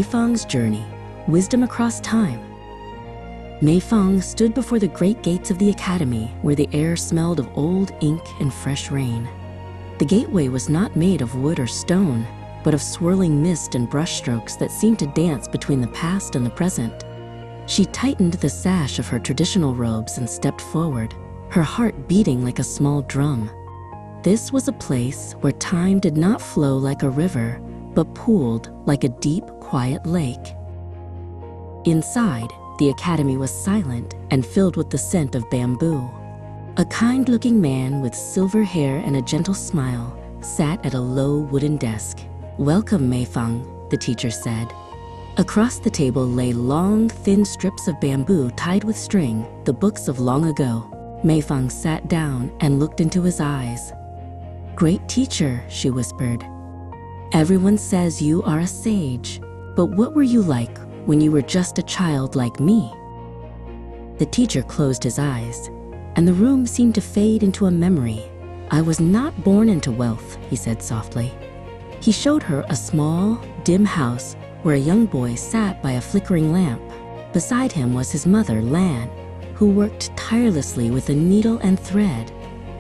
Meifang's journey, wisdom across time. Meifang stood before the great gates of the academy, where the air smelled of old ink and fresh rain. The gateway was not made of wood or stone, but of swirling mist and brushstrokes that seemed to dance between the past and the present. She tightened the sash of her traditional robes and stepped forward, her heart beating like a small drum. This was a place where time did not flow like a river, but pooled like a deep, quiet lake. Inside, the academy was silent and filled with the scent of bamboo. A kind-looking man with silver hair and a gentle smile sat at a low wooden desk. "Welcome, Meifang," the teacher said. Across the table lay long, thin strips of bamboo tied with string, the books of long ago. Meifang sat down and looked into his eyes. "Great teacher," she whispered. "Everyone says you are a sage, but what were you like when you were just a child like me?" The teacher closed his eyes, and the room seemed to fade into a memory. "I was not born into wealth," he said softly. He showed her a small, dim house where a young boy sat by a flickering lamp. Beside him was his mother, Lan, who worked tirelessly with a needle and thread.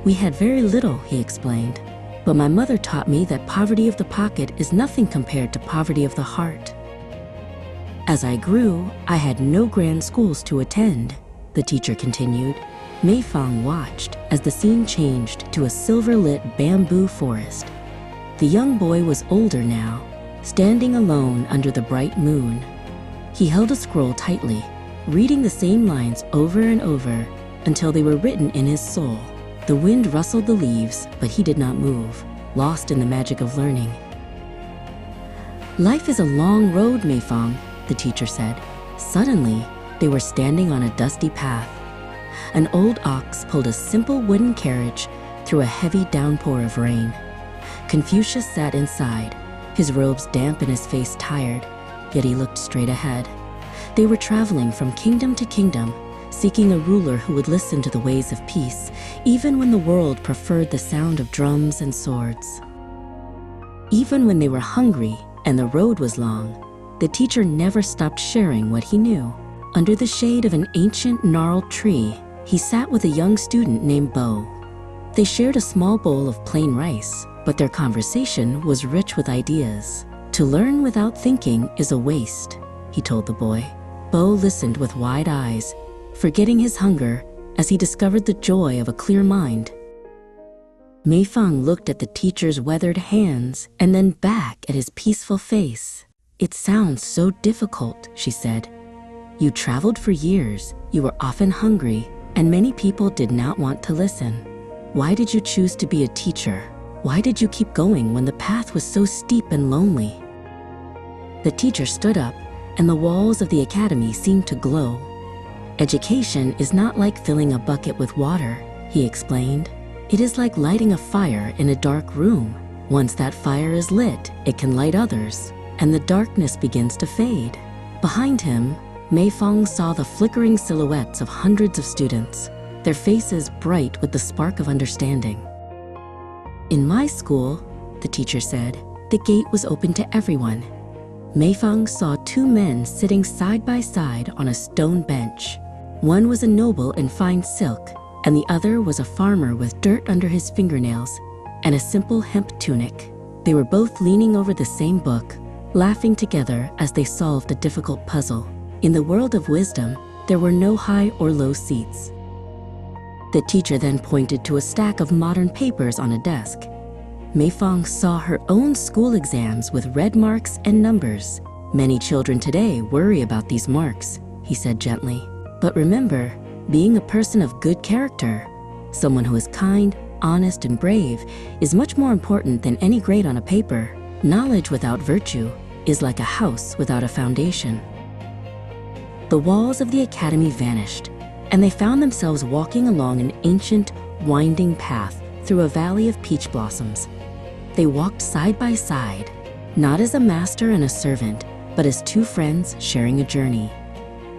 "We had very little," he explained, "but my mother taught me that poverty of the pocket is nothing compared to poverty of the heart." "As I grew, I had no grand schools to attend," the teacher continued. Meifang watched as the scene changed to a silver-lit bamboo forest. The young boy was older now, standing alone under the bright moon. He held a scroll tightly, reading the same lines over and over until they were written in his soul. The wind rustled the leaves, but he did not move, lost in the magic of learning. "Life is a long road, Meifang," the teacher said. Suddenly, they were standing on a dusty path. An old ox pulled a simple wooden carriage through a heavy downpour of rain. Confucius sat inside, his robes damp and his face tired, yet he looked straight ahead. They were traveling from kingdom to kingdom, seeking a ruler who would listen to the ways of peace, even when the world preferred the sound of drums and swords. Even when they were hungry and the road was long, the teacher never stopped sharing what he knew. Under the shade of an ancient gnarled tree, he sat with a young student named Bo. They shared a small bowl of plain rice, but their conversation was rich with ideas. "To learn without thinking is a waste," he told the boy. Bo listened with wide eyes, forgetting his hunger as he discovered the joy of a clear mind. Meifang looked at the teacher's weathered hands and then back at his peaceful face. "It sounds so difficult," she said. "You traveled for years, you were often hungry, and many people did not want to listen. Why did you choose to be a teacher? Why did you keep going when the path was so steep and lonely?" The teacher stood up, and the walls of the academy seemed to glow. "Education is not like filling a bucket with water," he explained. "It is like lighting a fire in a dark room. Once that fire is lit, it can light others, and the darkness begins to fade." Behind him, Meifang saw the flickering silhouettes of hundreds of students, their faces bright with the spark of understanding. "In my school," the teacher said, "the gate was open to everyone." Meifang saw two men sitting side by side on a stone bench. One was a noble in fine silk, and the other was a farmer with dirt under his fingernails and a simple hemp tunic. They were both leaning over the same book, laughing together as they solved a difficult puzzle. In the world of wisdom, there were no high or low seats. The teacher then pointed to a stack of modern papers on a desk. Meifang saw her own school exams with red marks and numbers. "Many children today worry about these marks," he said gently. "But remember, being a person of good character, someone who is kind, honest, and brave, is much more important than any grade on a paper. Knowledge without virtue is like a house without a foundation." The walls of the academy vanished, and they found themselves walking along an ancient, winding path through a valley of peach blossoms. They walked side by side, not as a master and a servant, but as two friends sharing a journey.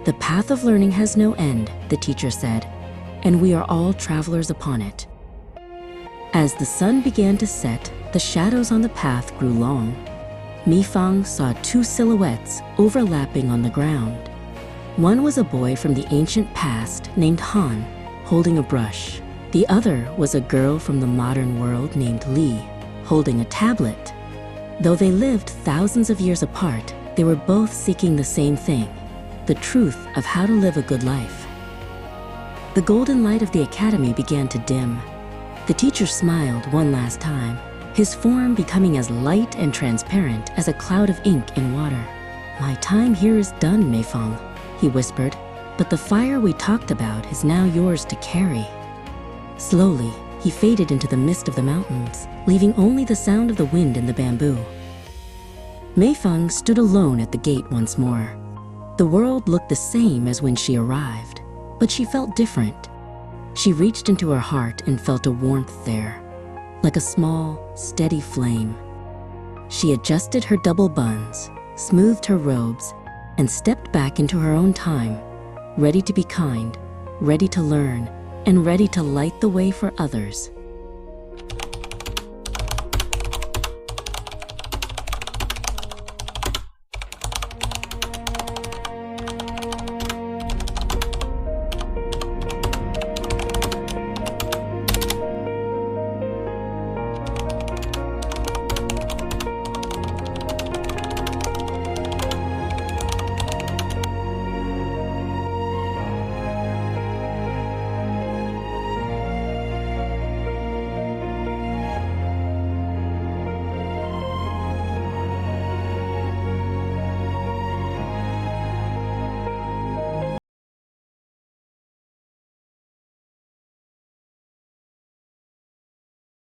"The path of learning has no end," the teacher said, "and we are all travelers upon it." As the sun began to set, the shadows on the path grew long. Mi Fang saw two silhouettes overlapping on the ground. One was a boy from the ancient past named Han, holding a brush. The other was a girl from the modern world named Li, holding a tablet. Though they lived thousands of years apart, they were both seeking the same thing, the truth of how to live a good life. The golden light of the academy began to dim. The teacher smiled one last time, his form becoming as light and transparent as a cloud of ink in water. "My time here is done, Mei Fang," he whispered, "but the fire we talked about is now yours to carry." Slowly, he faded into the mist of the mountains, leaving only the sound of the wind in the bamboo. Mei Fang stood alone at the gate once more. The world looked the same as when she arrived, but she felt different. She reached into her heart and felt a warmth there, like a small, steady flame. She adjusted her double buns, smoothed her robes, and stepped back into her own time, ready to be kind, ready to learn, and ready to light the way for others.